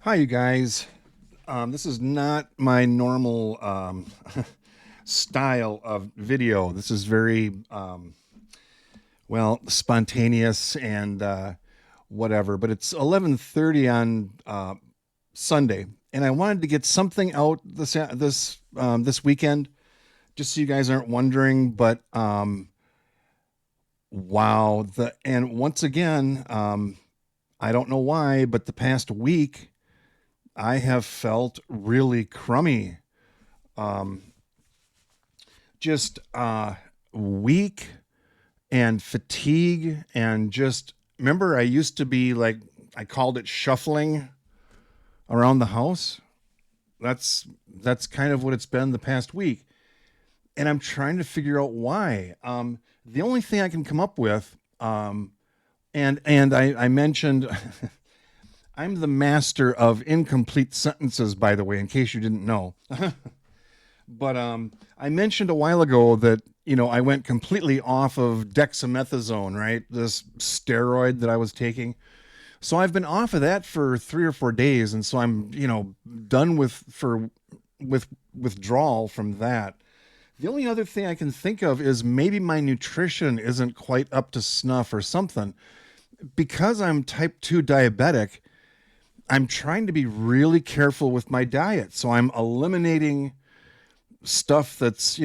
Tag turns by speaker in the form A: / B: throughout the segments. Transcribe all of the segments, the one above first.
A: Hi, you guys. This is not my normal style of video. This is very, well, spontaneous and whatever. But it's 11:30 on Sunday, and I wanted to get something out this weekend, just so you guys aren't wondering. But wow, the and once again, I don't know why, but the past week I have felt really crummy. Um, just weak and fatigue and just remember I used to be like I called it shuffling around the house. That's kind of what it's been the past week. And I'm trying to figure out why. The only thing I can come up with, and I mentioned I'm the master of incomplete sentences, by the way, in case you didn't know. But I mentioned a while ago that I went completely off of dexamethasone, right? This steroid that I was taking. So I've been off of that for 3 or 4 days, and so I'm done with withdrawal from that. The only other thing I can think of is maybe my nutrition isn't quite up to snuff or something. Because I'm type 2 diabetic, I'm trying to be really careful with my diet. So I'm eliminating stuff that's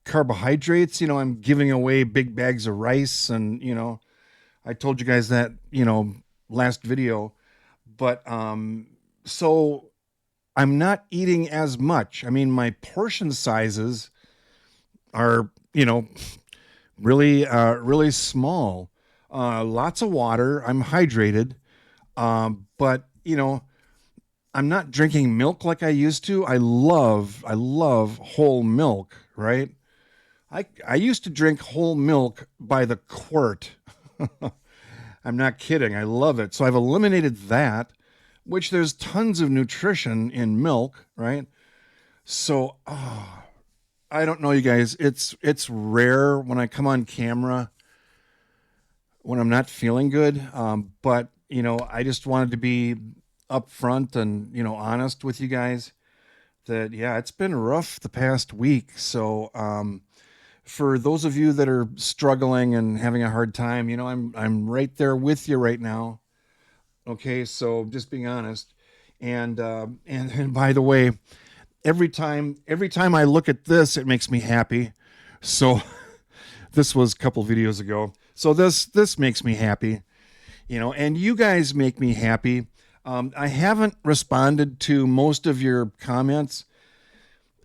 A: carbohydrates. I'm giving away big bags of rice, and I told you guys that last video. But so I'm not eating as much. I mean, my portion sizes are really small. Lots of water. I'm hydrated. But I'm not drinking milk like I used to. I love whole milk, right? I used to drink whole milk by the quart. I'm not kidding. I love it. So I've eliminated that, which there's tons of nutrition in milk, right? So I don't know, you guys. It's rare when I come on camera when I'm not feeling good. But I just wanted to be upfront and honest with you guys that yeah, it's been rough the past week. So for those of you that are struggling and having a hard time, I'm right there with you right now. Okay, so just being honest. And by the way, every time I look at this, it makes me happy. So this was a couple videos ago. So this makes me happy, and you guys make me happy. I haven't responded to most of your comments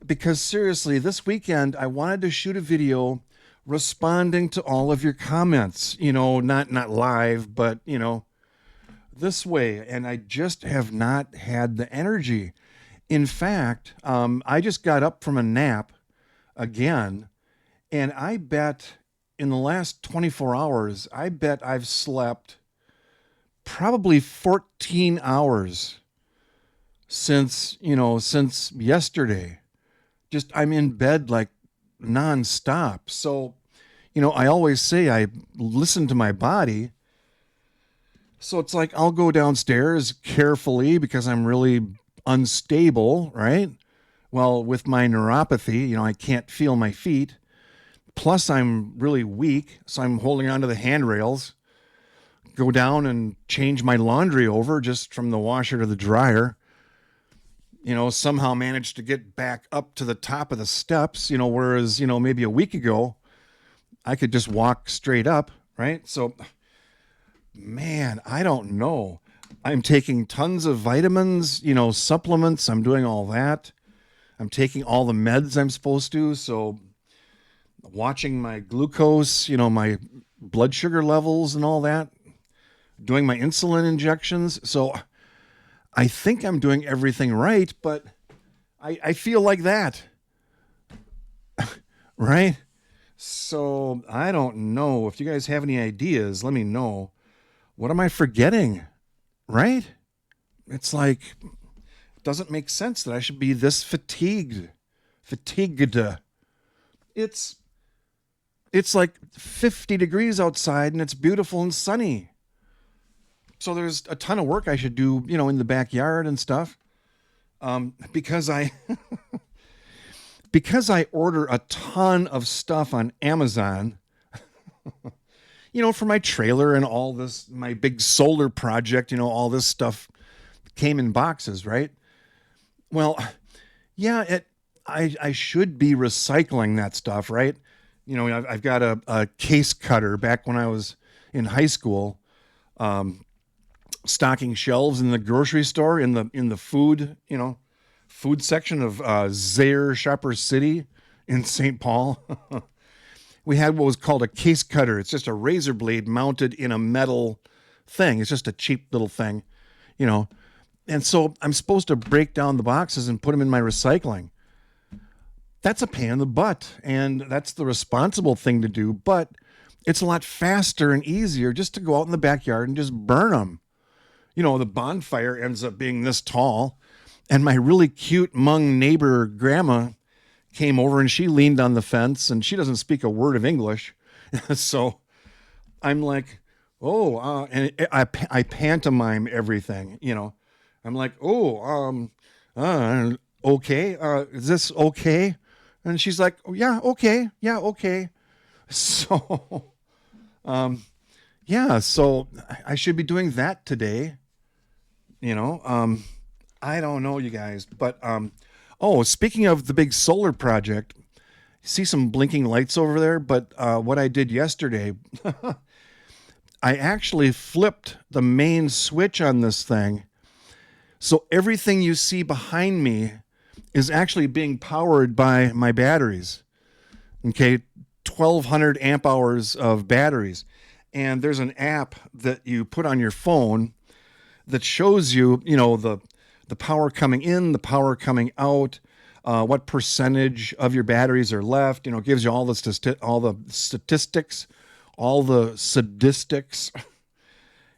A: because seriously, this weekend I wanted to shoot a video responding to all of your comments. Not live, but this way, and I just have not had the energy. In fact, I just got up from a nap again, and I bet in the last 24 hours, I bet I've slept probably 14 hours since yesterday. Just I'm in bed like nonstop. So, I always say I listen to my body. So it's like I'll go downstairs carefully because I'm really unstable, right? Well, with my neuropathy, I can't feel my feet. Plus, I'm really weak, so I'm holding onto the handrails. Go down and change my laundry over just from the washer to the dryer. Somehow managed to get back up to the top of the steps, whereas, maybe a week ago, I could just walk straight up, right? So, man, I don't know. I'm taking tons of vitamins, supplements. I'm doing all that. I'm taking all the meds I'm supposed to. So, watching my glucose, my blood sugar levels and all that, doing my insulin injections. So, I think I'm doing everything right, but I feel like that, right? So I don't know. If you guys have any ideas, let me know. What am I forgetting? Right? It's like, it doesn't make sense that I should be this fatigued. Fatigued. It's it's like 50 degrees outside and it's beautiful and sunny. So there's a ton of work I should do, in the backyard and stuff. Because I because I order a ton of stuff on Amazon, for my trailer and all this, my big solar project, all this stuff came in boxes, right? Well, yeah, I should be recycling that stuff, right? I've got a case cutter back when I was in high school, stocking shelves in the grocery store in the food section of Zayre Shopper City in St. Paul. We had what was called a case cutter. It's just a razor blade mounted in a metal thing. It's just a cheap little thing, you know. And so I'm supposed to break down the boxes and put them in my recycling. That's a pain in the butt, and that's the responsible thing to do, but it's a lot faster and easier just to go out in the backyard and just burn them. The bonfire ends up being this tall, and my really cute Hmong neighbor grandma came over and she leaned on the fence, and she doesn't speak a word of English. So I'm like, and I pantomime everything. I'm like, okay, is this okay? And she's like, oh, yeah, okay. So, so I should be doing that today. I don't know, you guys, but, speaking of the big solar project, see some blinking lights over there, but, what I did yesterday, I actually flipped the main switch on this thing. So everything you see behind me is actually being powered by my batteries. Okay. 1,200 amp hours of batteries. And there's an app that you put on your phone that shows you, the power coming in, the power coming out, what percentage of your batteries are left, gives you all the statistics, all the sadistics,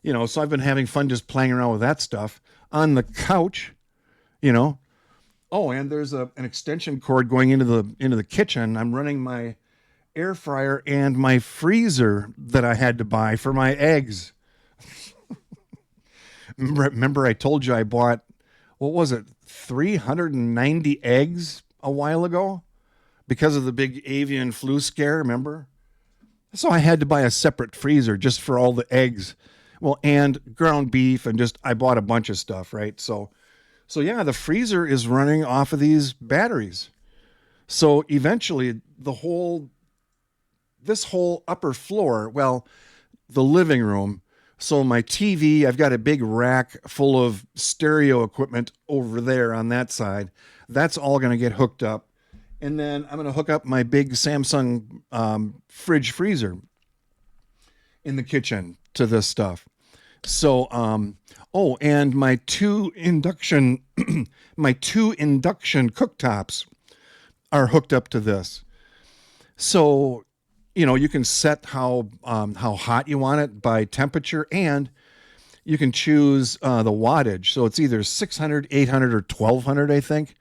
A: so I've been having fun just playing around with that stuff on the couch, Oh, and there's an extension cord going into the kitchen. I'm running my air fryer and my freezer that I had to buy for my eggs. Remember I told you I bought, what was it, 390 eggs a while ago because of the big avian flu scare, remember? So I had to buy a separate freezer just for all the eggs. Well, and ground beef and I bought a bunch of stuff, right? So yeah, the freezer is running off of these batteries. So eventually this whole upper floor, well, the living room. So my TV, I've got a big rack full of stereo equipment over there on that side. That's all going to get hooked up. And then I'm going to hook up my big Samsung fridge freezer in the kitchen to this stuff. So, and my two induction cooktops are hooked up to this. So, you can set how hot you want it by temperature, and you can choose the wattage. So it's either 600, 800, or 1200, I think.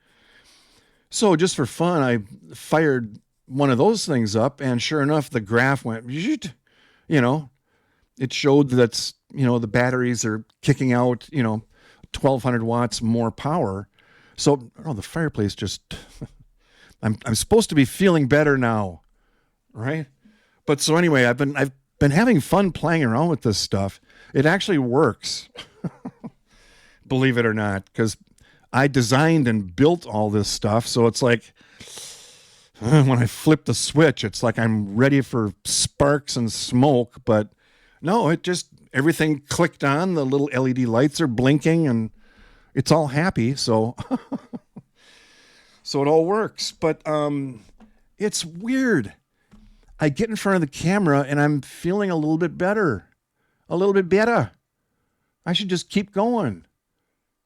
A: So just for fun, I fired one of those things up, and sure enough, the graph went, it showed that, the batteries are kicking out, 1200 watts more power. So, the fireplace just, I'm supposed to be feeling better now, right? But so anyway, I've been having fun playing around with this stuff. It actually works, believe it or not, because I designed and built all this stuff. So it's like when I flip the switch, it's like I'm ready for sparks and smoke. But no, everything clicked on. The little LED lights are blinking and it's all happy. So, so it all works. But it's weird. I get in front of the camera and I'm feeling a little bit better. I should just keep going.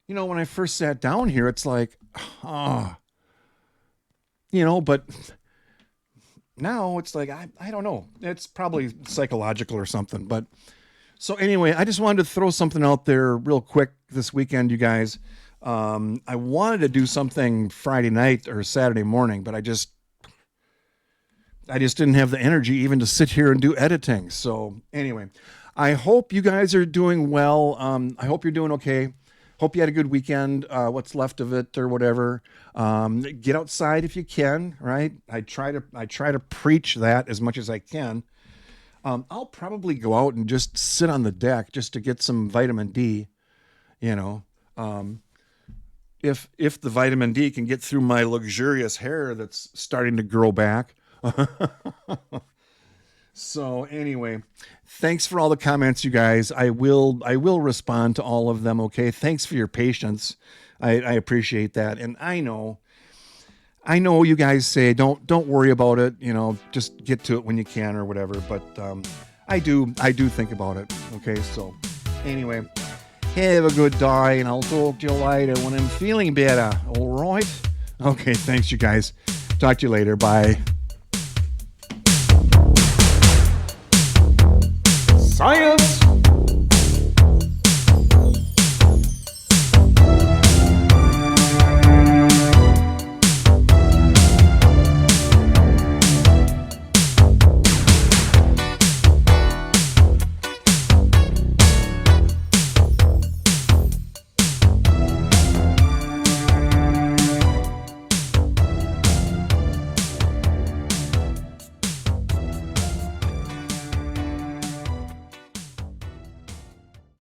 A: When I first sat down here, it's like, but now it's like, I don't know. It's probably psychological or something. But so anyway, I just wanted to throw something out there real quick this weekend, you guys. I wanted to do something Friday night or Saturday morning, but I just didn't have the energy even to sit here and do editing. So anyway, I hope you guys are doing well. I hope you're doing okay. Hope you had a good weekend, what's left of it or whatever. Get outside if you can, right? I try to preach that as much as I can. I'll probably go out and just sit on the deck just to get some vitamin D, you know. If the vitamin D can get through my luxurious hair that's starting to grow back. So anyway, thanks for all the comments, you guys. I will respond to all of them. Okay. Thanks for your patience. I appreciate that. And I know you guys say, don't worry about it. You know, just get to it when you can or whatever. But, I do think about it. Okay. So anyway, have a good day and I'll talk to you later when I'm feeling better. All right. Okay. Thanks, you guys. Talk to you later. Bye.
B: Science!